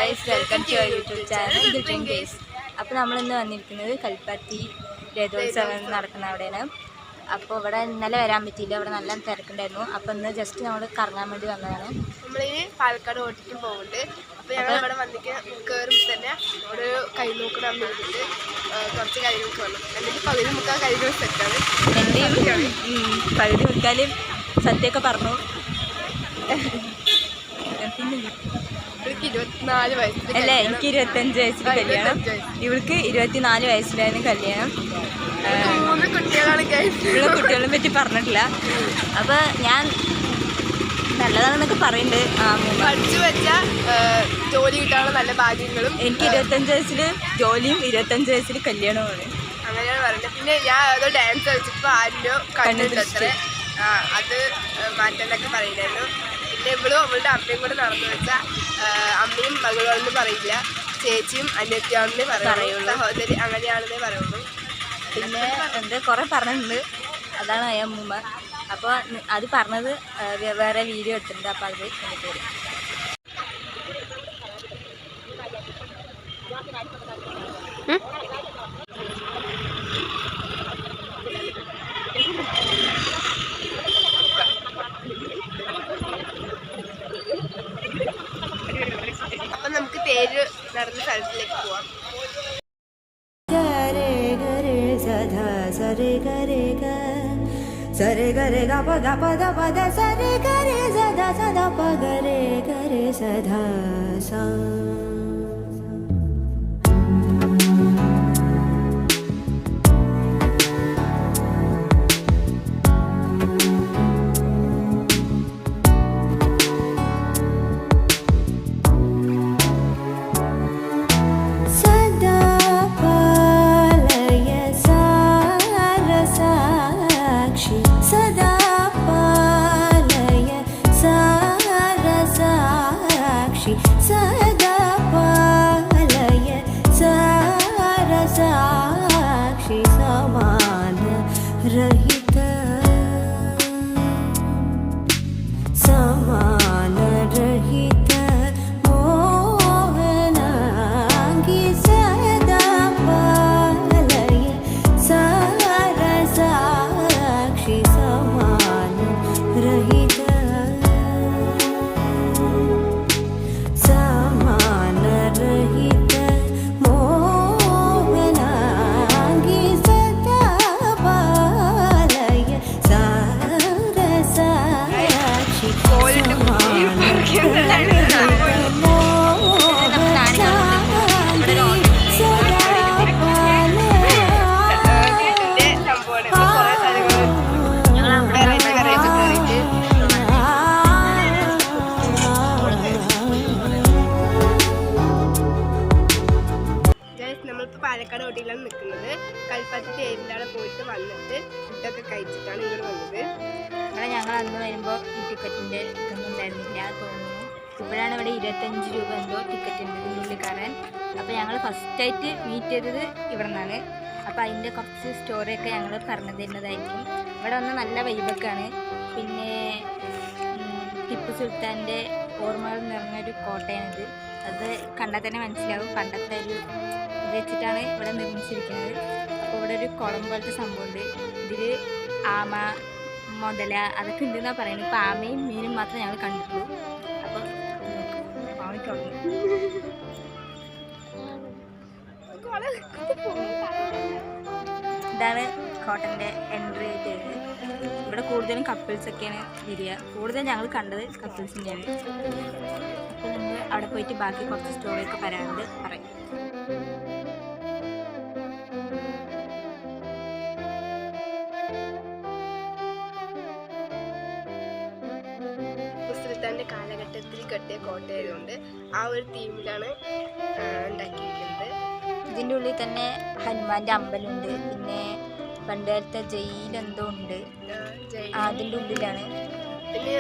Guys, welcome to your YouTube channel the dream gaze. അപ്പോൾ നമ്മളിന്ന് വന്നിരിക്കുന്നത് കൽപ്പാത്തി രഥോത്സവം നടക്കുന്ന അവിടെയാണ്. അപ്പോൾ ഇവിടെ ഇന്നലെ വരാൻ പറ്റിയില്ല, ഇവിടെ നല്ല തിരക്കുണ്ടായിരുന്നു. അപ്പോൾ ഇന്ന് ജസ്റ്റ് നമ്മൾ കറങ്ങാൻ വേണ്ടി വന്നതാണ്. നമ്മളിനി പാലക്കാട് ഓട്ടിക്കും പോകുന്നുണ്ട്. അപ്പോൾ ഞങ്ങൾ ഇവിടെ വന്നിട്ട് കയറുമ്പോൾ തന്നെ ഒരു കൈ നോക്കണം അമ്മയിട്ട് കുറച്ച് കാര്യങ്ങൾക്ക് വന്നു. എന്നിട്ട് പകുതി മുക്കാൽ കാര്യങ്ങൾ സെറ്റാണ്. എൻ്റെയും പകുതി മുക്കാലും സത്യമൊക്കെ പറഞ്ഞു. എനിക്ക് 24 വയസ്സിൽ അല്ല, എനിക്ക് 25 വയസ്സിൽ കല്യാണം, ഇവൾക്ക് 24 വയസ്സിലായിരുന്നു കല്യാണം. 3 കുട്ടികളാണ്. ഉള്ള കുട്ടികളെ പറ്റി പറഞ്ഞിട്ടില്ല. അപ്പോൾ ഞാൻ നല്ലതാണെന്നൊക്കെ പറയുന്നുണ്ട്. പഠിച്ചു വെച്ചാൽ ജോലി കിട്ടാനുള്ള നല്ല ഭാഗ്യങ്ങളും. എനിക്ക് 25 വയസ്സിൽ ജോലിയും 25 വയസ്സിൽ കല്യാണമാണ്, അങ്ങനെയാണ് പറയുന്നത്. പിന്നെ ഞാൻ ഏതോ ഡാൻസ് കളിച്ചപ്പോൾ ആരിലോ കണ്ടിട്ടത്ര അത് മാറ്റാനൊക്കെ പറയുമായിരുന്നു. പിന്നെ ഇവളും അവളുടെ അമ്മയും കൂടെ നടന്നു വെച്ചാൽ അമ്മയും മകളോടൊന്നും പറയില്ല, ചേച്ചിയും അനിയത്തിയാണെന്നേ പറയുള്ളൂ, സഹോദരി അങ്ങനെയാണെന്നേ പറയുള്ളൂ. പിന്നെ എന്ത് കുറേ പറഞ്ഞിട്ടുണ്ട്, അതാണ് അമ്മൂമ്മ. അപ്പോൾ അത് പറഞ്ഞത് വേറെ വീഡിയോ എടുത്തിട്ടുണ്ട്. അപ്പോൾ അത് എനിക്ക് വരും. അപ്പം നമുക്ക് പേര് നടന്ന സ്ഥലത്തിലേക്ക് പോവാം. സരെ ഗരെ ഗ പ ഗ പ ധ പ ധ സരെ ഗരെ സദാ സദാ പ ഗരെ ഗരെ സദാ സ. പാലക്കാട് ഓട്ടിയിലാണ് നിൽക്കുന്നത്. കൽപ്പാത്തി തേരിൻ്റെ അവിടെ പോയിട്ട് വന്നിട്ട് ഫുഡൊക്കെ കഴിച്ചിട്ടാണ് ഇവിടെ വന്നത്. ഇവിടെ ഞങ്ങൾ അന്ന് വരുമ്പോൾ ഈ ടിക്കറ്റിൻ്റെ ഇതൊന്നും ഉണ്ടായിരുന്നില്ല തോന്നുന്നു. ഇപ്പോഴാണ് ഇവിടെ 25 രൂപ എന്തോ ടിക്കറ്റ് ഉണ്ട് ഉള്ളിൽ കയറാൻ. അപ്പോൾ ഞങ്ങൾ ഫസ്റ്റായിട്ട് മീറ്റ് ചെയ്തത് ഇവിടെ നിന്നാണ്. അപ്പോൾ അതിൻ്റെ കുറച്ച് സ്റ്റോറിയൊക്കെ ഞങ്ങൾ പറഞ്ഞു തരുന്നതായിരിക്കും. ഇവിടെ വന്ന് നല്ല വൈബൊക്കെയാണ്. പിന്നെ ടിപ്പു സുൽത്താൻ്റെ ഓർമ്മകൾ നിറഞ്ഞൊരു കോട്ടയാണിത്. അത് കണ്ടാൽ തന്നെ മനസ്സിലാവും. പണ്ടത്തെ ഒരു ഇത് വെച്ചിട്ടാണ് ഇവിടെ നിർമ്മിച്ചിരിക്കുന്നത്. അപ്പോൾ ഇവിടെ ഒരു കുളം പോലത്തെ സംഭവമുണ്ട്. ഇതിൽ ആമ, മുതല അതൊക്കെ ഉണ്ടെന്നാണ് പറയുന്നത്. ഇപ്പോൾ ആമയും മീനും മാത്രമേ ഞങ്ങൾ കണ്ടിട്ടുള്ളൂ. അപ്പോൾ ഇതാണ് കോട്ടൻ്റെ എൻട്രി ആയിട്ട്. ഇവിടെ കൂടുതലും കപ്പിൾസൊക്കെയാണ് വരിക. കൂടുതൽ ഞങ്ങൾ കണ്ടത് കപ്പിൾസിൻ്റെയാണ്. അപ്പോൾ നമ്മൾ അവിടെ പോയിട്ട് ബാക്കി കുറച്ച് സ്റ്റോറിയൊക്കെ പറയാനുണ്ട്, പറയും. സുൽത്താൻ്റെ കാലഘട്ടത്തിൽ കെട്ടിയ കോട്ടയായതുകൊണ്ട് ആ ഒരു തീമിലാണ് ഉണ്ടാക്കിയിരിക്കുന്നത്. ഇതിൻ്റെ ഉള്ളിൽ തന്നെ ഹനുമാൻ്റെ അമ്പലമുണ്ട്. പിന്നെ പണ്ടുകാലത്തെ ജയിലെന്തോ ഉണ്ട്, അതിൻ്റെ ഉള്ളിലാണ്. പിന്നെ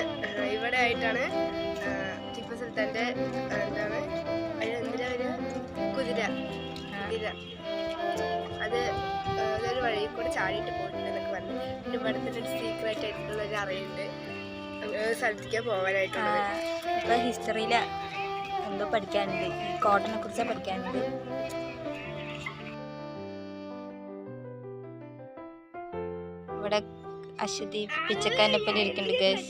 ഇവിടെ ആയിട്ടാണ് ടിപ്പു സുൽത്താൻ്റെ എന്താണ് അതിനെന്തിനാ വരിക, കുതിര അത് അതൊരു വഴി കൂടെ ചാടിയിട്ട് പോയിട്ടുണ്ടെന്നൊക്കെ പറഞ്ഞു. പിന്നെ ഇവിടെ തന്നെ ഒരു സീക്രട്ട് ആയിട്ടുള്ള ഒരു അറയുണ്ട് സ്ഥലത്തേക്ക് പോകാനായിട്ടുള്ളത്. ഇപ്പോൾ ഹിസ്റ്ററിയിൽ എന്തോ പഠിക്കാനുണ്ട്, കോട്ടനെ കുറിച്ച് പഠിക്കാനുണ്ട്. ഇവിടെ അശ്വതി പിച്ചക്കാരനൊപ്പം ഇരിക്കുന്നുണ്ട് ഗൈസ്.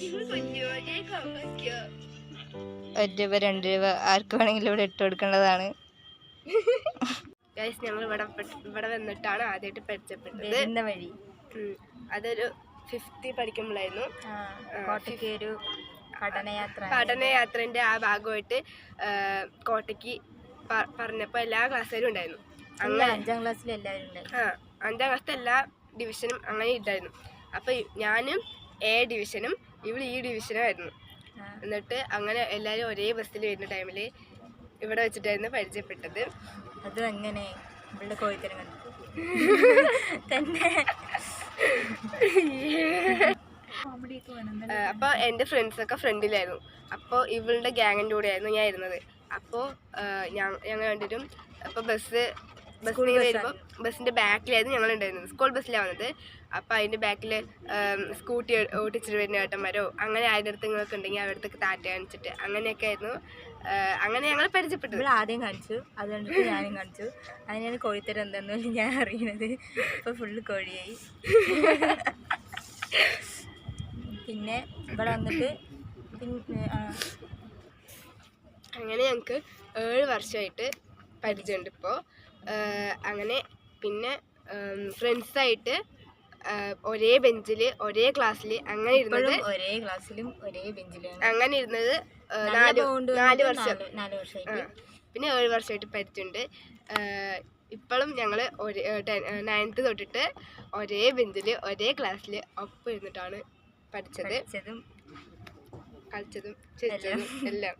1 രൂപ 2 രൂപ ആർക്ക് വേണമെങ്കിലും ഇവിടെ ഇട്ട് കൊടുക്കേണ്ടതാണ്. ഗൈസ് ഞങ്ങൾ ഇവിടെ വന്നിട്ടാണ് ആദ്യമായിട്ട് പരിചയപ്പെട്ടത്. എന്താ വഴി അതൊരു 5th പഠിക്കുമ്പോഴായിരുന്നു. കോട്ടയ്ക്ക് ഒരു പഠനയാത്രേൻ്റെ ആ ഭാഗമായിട്ട് കോട്ടയ്ക്ക് പറഞ്ഞപ്പോൾ എല്ലാ ക്ലാസ്സുകാരും ഉണ്ടായിരുന്നു. അങ്ങനെ 5ാം ക്ലാസ്സിൽ എല്ലാവരും ഉണ്ടായിരുന്നു. 5ാം ക്ലാസ്സിലെ എല്ലാ ഡിവിഷനും അങ്ങനെ ഉണ്ടായിരുന്നു. അപ്പോൾ ഞാനും A ഡിവിഷനും ഇവിടെ ഈ ഡിവിഷനായിരുന്നു. എന്നിട്ട് അങ്ങനെ എല്ലാവരും ഒരേ ബസ്സിൽ വരുന്ന ടൈമിൽ ഇവിടെ വെച്ചിട്ടായിരുന്നു പരിചയപ്പെട്ടത്. അതും അങ്ങനെ ഇവളുടെ കോഴിത്തരം കണ്ടു തന്നെ. അപ്പോൾ എൻ്റെ ഫ്രണ്ട്സൊക്കെ ഫ്രണ്ടിലായിരുന്നു. അപ്പോൾ ഇവളുടെ ഗ്യാങ്ങിൻ്റെ കൂടെ ആയിരുന്നു ഞാൻ ഇരുന്നത്. അപ്പോൾ ഞങ്ങൾ രണ്ടുപേരും അപ്പോൾ ബസ്സിൽ വരുമ്പോൾ ബസ്സിൻ്റെ ബാക്കിലായിരുന്നു ഞങ്ങൾ ഉണ്ടായിരുന്നത്. സ്കൂൾ ബസ്സിലാണ് വന്നത്. അപ്പോൾ അതിൻ്റെ ബാക്കിൽ സ്കൂട്ടി ഓടിച്ചിട്ട് വരുന്ന ഏട്ടന്മാരോ അങ്ങനെ ആരുടെ അടുത്ത് നിങ്ങൾക്ക് ഉണ്ടെങ്കിൽ അവരുടെ അടുത്തേക്ക് താറ്റ കാണിച്ചിട്ട് അങ്ങനെയൊക്കെ ആയിരുന്നു. അങ്ങനെ ഞങ്ങൾ പരിചയപ്പെട്ടു. ഇവിടെ ആദ്യം കാണിച്ചു, അത് കണ്ടിട്ട് ഞാനും കാണിച്ചു. അതിനാണ് കോഴിത്തരം എന്താണെന്ന് ഞാൻ അറിയുന്നത്. ഇപ്പോൾ ഫുള്ള് കോഴിയായി. പിന്നെ ഇവിടെ വന്നിട്ട് അങ്ങനെ ഞങ്ങൾക്ക് 7 വർഷമായിട്ട് പരിചയമുണ്ട് ഇപ്പോൾ. അങ്ങനെ പിന്നെ ഫ്രണ്ട്സായിട്ട് ഒരേ ബെഞ്ചിൽ ഒരേ ക്ലാസ്സിൽ അങ്ങനെ ഇരുന്നത്, ഒരേ ക്ലാസ്സിലും ഒരേ ബെഞ്ചിലും അങ്ങനെ ഇരുന്നത് 4 വർഷം. പിന്നെ 7 വർഷമായിട്ട് പരിചയമുണ്ട്. ഇപ്പോഴും ഞങ്ങൾ 9th തൊട്ടിട്ട് ഒരേ ബെഞ്ചിൽ ഒരേ ക്ലാസ്സിൽ ഒപ്പം ഇരുന്നിട്ടാണ് പഠിച്ചത്, കളിച്ചതും ചിരിച്ചതും എല്ലാം.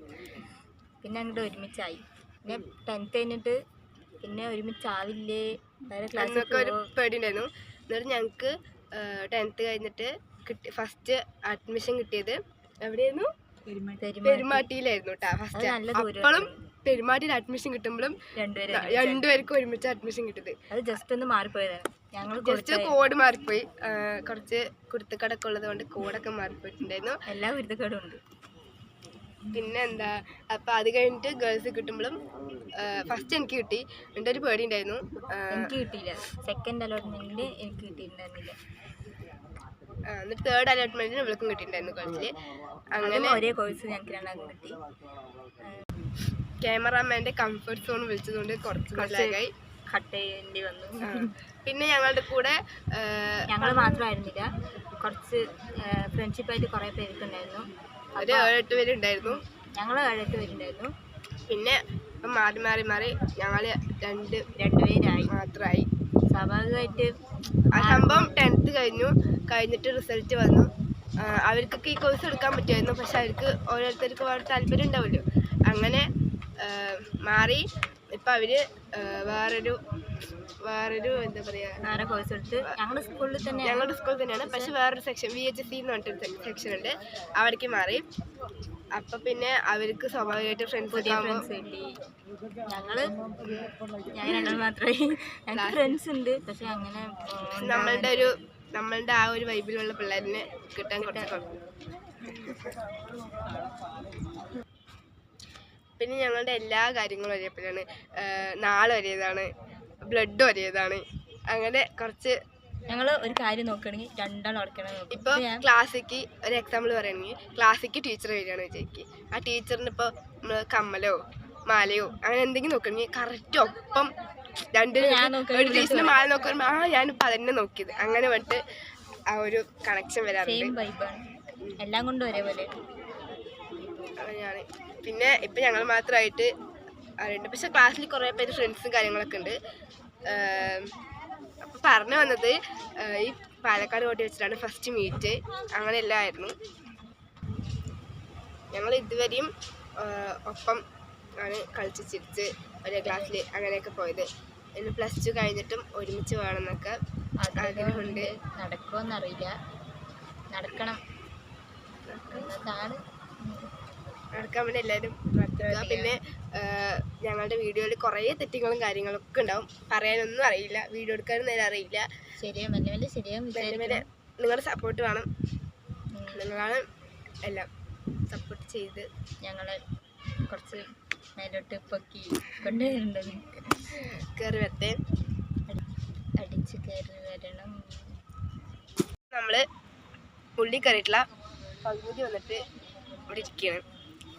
പിന്നെ അങ്ങോട്ട് ഒരുമിച്ചായി. പിന്നെ 10th കഴിഞ്ഞിട്ട് പിന്നെ ഒരുമിച്ചാവില്ലേ വേറെ ക്ലാസ്സിലൊക്കെ ഒരു പേടി ഉണ്ടായിരുന്നു. എന്നിട്ട് ഞങ്ങൾക്ക് 10th കഴിഞ്ഞിട്ട് ഫസ്റ്റ് അഡ്മിഷൻ കിട്ടിയത് എവിടെയായിരുന്നു? പെരുമാട്ടിയിലായിരുന്നു കേട്ടോ ഫസ്റ്റ്. അപ്പോഴും പെരുമാട്ടിയിൽ അഡ്മിഷൻ കിട്ടുമ്പോഴും രണ്ടുപേർക്കും ഒരുമിച്ച് അഡ്മിഷൻ കിട്ടിയത്. അത് ജസ്റ്റ് ഒന്ന് മാറിപ്പോയതാണ്. ഞങ്ങൾ ജസ്റ്റ് കോഡ് മാറിപ്പോയി. കുറച്ച് കുരുത്തക്കടൊക്കെ ഉള്ളത് കൊണ്ട് കോഡൊക്കെ മാറിപ്പോയിട്ടുണ്ടായിരുന്നു. എല്ലാ കുരുത്തക്കടും ഉണ്ട്. പിന്നെ എന്താ, അപ്പം അത് കഴിഞ്ഞിട്ട് ഗേൾസ് കിട്ടുമ്പോഴും ഫസ്റ്റ് എനിക്ക് കിട്ടി. എൻ്റെ ഒരു പേടി ഉണ്ടായിരുന്നു. എനിക്ക് കിട്ടിയില്ല. സെക്കൻഡ് അലോട്ട്മെന്റിൽ എനിക്ക് കിട്ടിയിട്ടുണ്ടായിരുന്നില്ല. എന്നിട്ട് 3rd അലോട്ട്മെന്റിന് ഇവൾക്കും കിട്ടിയിട്ടുണ്ടായിരുന്നു കോളേജിൽ. അങ്ങനെ ഒരേ കോഴ്സ് ഞങ്ങൾക്ക് രണ്ടാൾക്കും കിട്ടി. ക്യാമറാമാൻ്റെ കംഫർട്ട് സോൺ വിളിച്ചതുകൊണ്ട് കുറച്ച് ലാഗായി, കട്ട് ചെയ്യേണ്ടി വന്നു. പിന്നെ ഞങ്ങളുടെ കൂടെ ഞങ്ങൾ മാത്രമായിരുന്നില്ല, കുറച്ച് ഫ്രണ്ട്ഷിപ്പായിട്ട് കുറേ പേരൊക്കെ ഉണ്ടായിരുന്നു. ഒരു 7-8 പേരുണ്ടായിരുന്നു. ഞങ്ങൾ 7-8 പേരുണ്ടായിരുന്നു. പിന്നെ മാറി മാറി മാറി ഞങ്ങൾ 2 പേരായി മാത്രമായി. സ്വാഭാവികമായിട്ട് ആ സംഭവം 10th കഴിഞ്ഞിട്ട് റിസൾട്ട് വന്നു. അവർക്കൊക്കെ ഈ കോഴ്സ് എടുക്കാൻ പറ്റുമായിരുന്നു. പക്ഷെ അവർക്ക് ഓരോരുത്തർക്ക് വേറെ താല്പര്യം ഉണ്ടാവുമല്ലോ. അങ്ങനെ മാറി. ഇപ്പം അവർ വേറൊരു എന്താ പറയുക, വേറെ കോഴ്സ് എടുത്ത് ഞങ്ങളുടെ സ്കൂളിൽ തന്നെയാണ്. പക്ഷെ വേറൊരു സെക്ഷൻ VHC എന്ന് പറഞ്ഞിട്ടൊരു സെക്ഷൻ ഉണ്ട്, അവിടേക്ക് മാറി. അപ്പം പിന്നെ അവർക്ക് സ്വാഭാവികമായിട്ട് ഫ്രണ്ട്സ് കിട്ടി. ഞങ്ങൾ രണ്ടാൾ മാത്രമേ ഫ്രണ്ട്സ് ഉണ്ട്. പക്ഷെ അങ്ങനെ നമ്മളുടെ ആ ഒരു വൈബിലുള്ള പിള്ളേരിനെ കിട്ടാൻ കുറച്ച്. പിന്നെ ഞങ്ങളുടെ എല്ലാ കാര്യങ്ങളും ഒരേപോലെയാണ്. നാളെ ഒരേതാണ്, ബ്ലഡ് ഒരേതാണ്. അങ്ങനെ കുറച്ച് ഞങ്ങൾ ഒരു കാര്യം നോക്കുകയാണെങ്കിൽ രണ്ടാളും അടക്കണം. ഇപ്പോൾ ക്ലാസ്സിക്ക് ഒരു എക്സാമ്പിൾ പറയുകയാണെങ്കിൽ ക്ലാസ്സിക്ക് ടീച്ചർ വരികയാണ് വിചാരിക്കുക. ആ ടീച്ചറിന് ഇപ്പോൾ നമ്മൾ കമ്മലോ മാലയോ അങ്ങനെ എന്തെങ്കിലും നോക്കുകയാണെങ്കിൽ കറക്റ്റ് ഒപ്പം ഒരു ടീച്ചറിന് മാല നോക്കുമ്പോൾ ഞാനിപ്പോൾ അതന്നെ നോക്കിയത്. അങ്ങനെ വന്നിട്ട് ആ ഒരു കണക്ഷൻ വരാറുണ്ട്. എല്ലാം കൊണ്ടും ഒരേപോലെ അങ്ങനെയാണ്. പിന്നെ ഇപ്പം ഞങ്ങൾ മാത്രമായിട്ട് അറിയുന്നുണ്ട്. പക്ഷെ ക്ലാസ്സിൽ കുറേ പേര് ഫ്രണ്ട്സും കാര്യങ്ങളൊക്കെ ഉണ്ട്. അപ്പോൾ പറഞ്ഞു വന്നത് ഈ പാലക്കാട് കോട്ടയിൽ വെച്ചിട്ടാണ് ഫസ്റ്റ് മീറ്റ്. അങ്ങനെ എല്ലാം ആയിരുന്നു. ഞങ്ങൾ ഇതുവരെയും ഒപ്പം ആണ് കളിച്ച് ചിരിച്ച് ഒരേ ക്ലാസ്സിൽ അങ്ങനെയൊക്കെ പോയത്. ഇനി +2 കഴിഞ്ഞിട്ടും ഒരുമിച്ച് വേണമെന്നൊക്കെ ആഗ്രഹമുണ്ട്. നടക്കുമെന്നറിയില്ല, നടക്കണം. നടക്കാൻ വേണ്ടി എല്ലാവരും നടത്തുക. പിന്നെ ഞങ്ങളുടെ വീഡിയോയിൽ കുറേ തെറ്റുകളും കാര്യങ്ങളൊക്കെ ഉണ്ടാവും. പറയാനൊന്നും അറിയില്ല, വീഡിയോ എടുക്കാനും നേരെ അറിയില്ല. നിങ്ങളുടെ സപ്പോർട്ട് വേണം. നിങ്ങളാണ് എല്ലാം സപ്പോർട്ട് ചെയ്ത് ഞങ്ങളെ കുറച്ച് മേലോട്ട് പൊക്കി കൊണ്ടുവരേണ്ടത്. കയറി വരട്ടെ. അടിച്ച് കയറി വരണം. നമ്മള് ഉള്ളി കയറിയിട്ടുള്ള പകുതി വന്നിട്ട് ഇവിടെ ഇരിക്കുകയാണ്,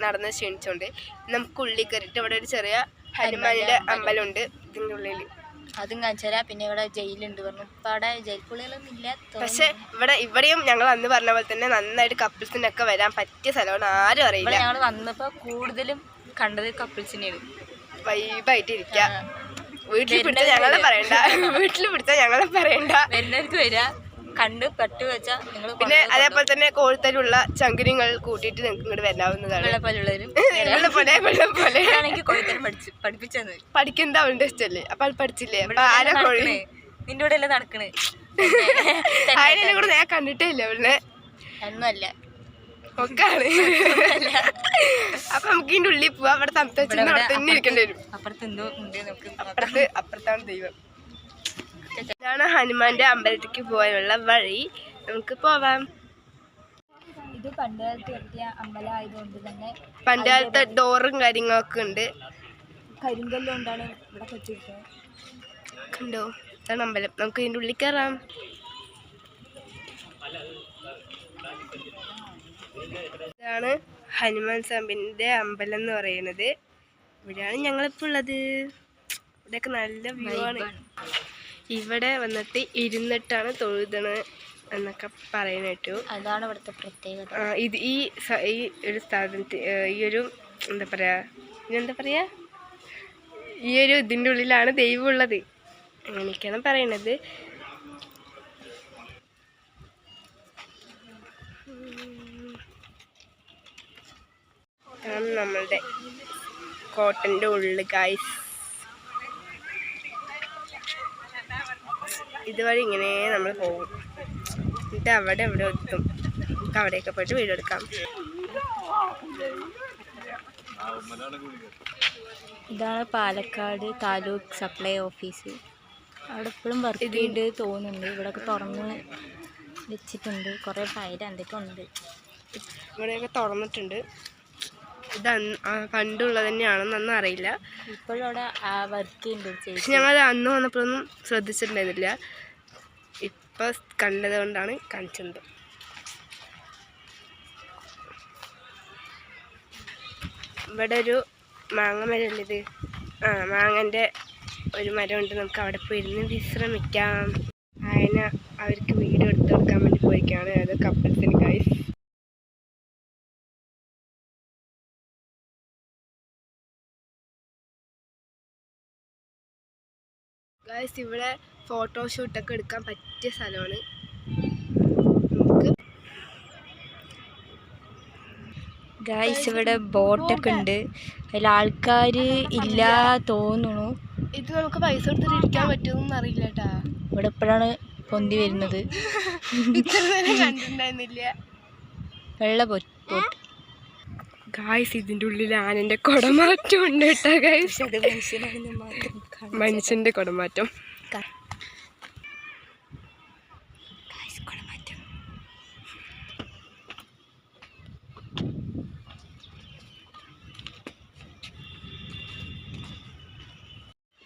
നടന്ന് ക്ഷീണിച്ചോണ്ട്. നമുക്ക് ഉള്ളി കയറിയിട്ട് ഇവിടെ ഒരു ചെറിയ ഹനുമാനിന്റെ അമ്പലമുണ്ട് ഇതിൻ്റെ ഉള്ളിൽ. അതും കാണിച്ചാ. പിന്നെ ഇവിടെ ജയിലുണ്ട് പറഞ്ഞു. ഇപ്പൊ അവിടെ ജയിൽ പുള്ളികളൊന്നും ഇല്ല. പക്ഷെ ഇവിടെയും ഞങ്ങൾ അന്ന് പറഞ്ഞ പോലെ തന്നെ നന്നായിട്ട് കപ്പിൾസിനൊക്കെ വരാൻ പറ്റിയ സ്ഥലമാണ്. ആരും അറിയില്ല. ഞങ്ങൾ വന്നപ്പോ കൂടുതലും കണ്ടത് കപ്പിൾസിനെയാണ്. വൈബായിട്ട് ഇരിക്കുക. വീട്ടിൽ പിടിച്ചാൽ ഞങ്ങളെ പറയണ്ട, വരുന്നവർക്ക് വരിക, കണ്ട് പട്ടു വെച്ചാ നിങ്ങൾ. പിന്നെ അതേപോലെ തന്നെ കോഴിത്തലുള്ള ചങ്കുരിങ്ങൾ കൂട്ടിയിട്ട് നിങ്ങൾക്ക് ഇങ്ങോട്ട് വരാവുന്നതാണ്. പഠിക്കുന്നത് അവളുടെ ഇഷ്ടല്ലേ, അപ്പൊ അത് പഠിച്ചില്ലേ? അപ്പൊ ആരാ കോഴി നിന്റെ കൂടെ അല്ലേ നടക്കണേ? അതിനെ കൂടെ ഞാൻ കണ്ടിട്ടേ ഇല്ല അവളിനെ. ഒന്നുമല്ല ഒക്കാണ്. അപ്പൊ നമുക്ക് ഇതിന്റെ ഉള്ളിൽ പോവാ. അവിടെ തണുത്ത തന്നെ ഇരിക്കേണ്ടി വരും. അപ്പുറത്താണ് ദൈവം. ഇതാണ് ഹനുമാന്റെ അമ്പലത്തിലേക്ക് പോകാനുള്ള വഴി. നമുക്ക് പോവാം. ഇത് പണ്ടുകാലത്ത് കെട്ടിയ അമ്പലമായതുകൊണ്ട് തന്നെ പണ്ടുകാലത്തെ ഡോറും കാര്യങ്ങളൊക്കെ ഉണ്ട്. കരിങ്കല്ലുകൊണ്ടാണ് ഇവിടെ കെട്ടിയിരിക്കുന്നത്. കണ്ടോ, ഇതാണ് അമ്പലം. നമുക്ക് ഇതിൻ്റെ ഉള്ളിൽ കയറാം. ഇതാണ് ഹനുമാൻ സ്വാമിന്റെ അമ്പലം എന്ന് പറയുന്നത്. ഇവിടെയാണ് ഞങ്ങളിപ്പോൾ ഉള്ളത്. ഇവിടെയൊക്കെ നല്ല വ്യൂ ആണ്. ഇവിടെ വന്നിട്ട് ഇരുന്നിട്ടാണ് തൊഴുതണ് എന്നൊക്കെ പറയുന്ന കേട്ടു. അതാണ് ഇവിടുത്തെ പ്രത്യേകത. ഇത് ഈ ഒരു സ്ഥാപനത്തിൽ ഈ ഒരു എന്താ പറയാ ഈ ഒരു ഇതിൻ്റെ ഉള്ളിലാണ് ദൈവം ഉള്ളത്, അങ്ങനെയൊക്കെയാണ് പറയണത്. നമ്മളുടെ കോട്ടൻ്റെ ഉള്ളിൽ ഗായ്സ്. ഇതുവഴി ഇങ്ങനെ നമ്മൾ പോകും. എന്നിട്ട് അവിടെ എവിടെ എത്തും. നമുക്ക് അവിടെയൊക്കെ പോയിട്ട് വീഡിയോ എടുക്കാം. ഇതാണ് പാലക്കാട് താലൂക്ക് സപ്ലൈ ഓഫീസ്. അവിടെ എപ്പോഴും വർക്ക് ചെയ്ത് തോന്നുന്നുണ്ട്. ഇവിടെയൊക്കെ തുറന്ന് വെച്ചിട്ടുണ്ട്. കുറേ ഫയൽ എന്തൊക്കെ ഉണ്ട്. ഇവിടെയൊക്കെ തുറന്നിട്ടുണ്ട്. ഇത് പണ്ടുള്ളത് തന്നെയാണെന്നൊന്നും അറിയില്ല. ഇപ്പോഴും അവിടെ വർക്ക് ചെയ്യുന്നുണ്ട്. പക്ഷെ ഞങ്ങൾ അന്ന് വന്നപ്പോഴൊന്നും ശ്രദ്ധിച്ചിട്ടുണ്ടായിരുന്നില്ല. ഇപ്പം കണ്ടത് കൊണ്ടാണ് കാണിച്ചത്. ഇവിടെ ഒരു മാങ്ങ മരമുണ്ട്. ഇത് മാങ്ങൻ്റെ ഒരു മരമുണ്ട്. നമുക്ക് അവിടെ പോയിരുന്ന് വിശ്രമിക്കാം. അതിന് അവർക്ക് വീഡിയോ എടുത്ത് കൊടുക്കാൻ വേണ്ടി പോയിക്കാണ്. അത് കപ്പിൾസിന് ഗൈസ്. ഗൈസ് ഇവിടെ ഫോട്ടോഷൂട്ടൊക്കെ എടുക്കാൻ പറ്റിയ സ്ഥലമാണ്. ഗൈസ് ഇവിടെ ബോട്ടൊക്കെ ഉണ്ട്. അതിൽ ആൾക്കാർ ഇല്ല തോന്നുന്നു. ഇത് നമുക്ക് പൈസ കൊടുത്തിട്ട് ഇരിക്കാൻ പറ്റുമെന്നൊന്നും അറിയില്ല കേട്ടാ. ഇവിടെ എപ്പോഴാണ് പൊന്തി വരുന്നത്. കണ്ടിട്ടുണ്ടായിരുന്നില്ല. വെള്ള ബോട്ട്. ഗായ്സ് ഇതിൻ്റെ ഉള്ളിൽ ആനൻ്റെ കുടമാറ്റം ഉണ്ട് കേട്ടോ ഗായ്സ്. മനുഷ്യൻ്റെ കുടമാറ്റം.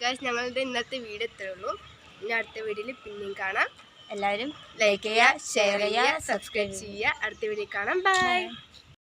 ഗായ്സ് ഞങ്ങളുടെ ഇന്നത്തെ വീഡിയോ ഇത്രയേ ഉള്ളൂ. ഇനി അടുത്ത വീഡിയോയിൽ പിന്നെയും കാണാം. എല്ലാവരും ലൈക്ക് ചെയ്യുക, ഷെയർ ചെയ്യുക, സബ്സ്ക്രൈബ് ചെയ്യുക. അടുത്ത വീഡിയോ കാണാം. ബൈ.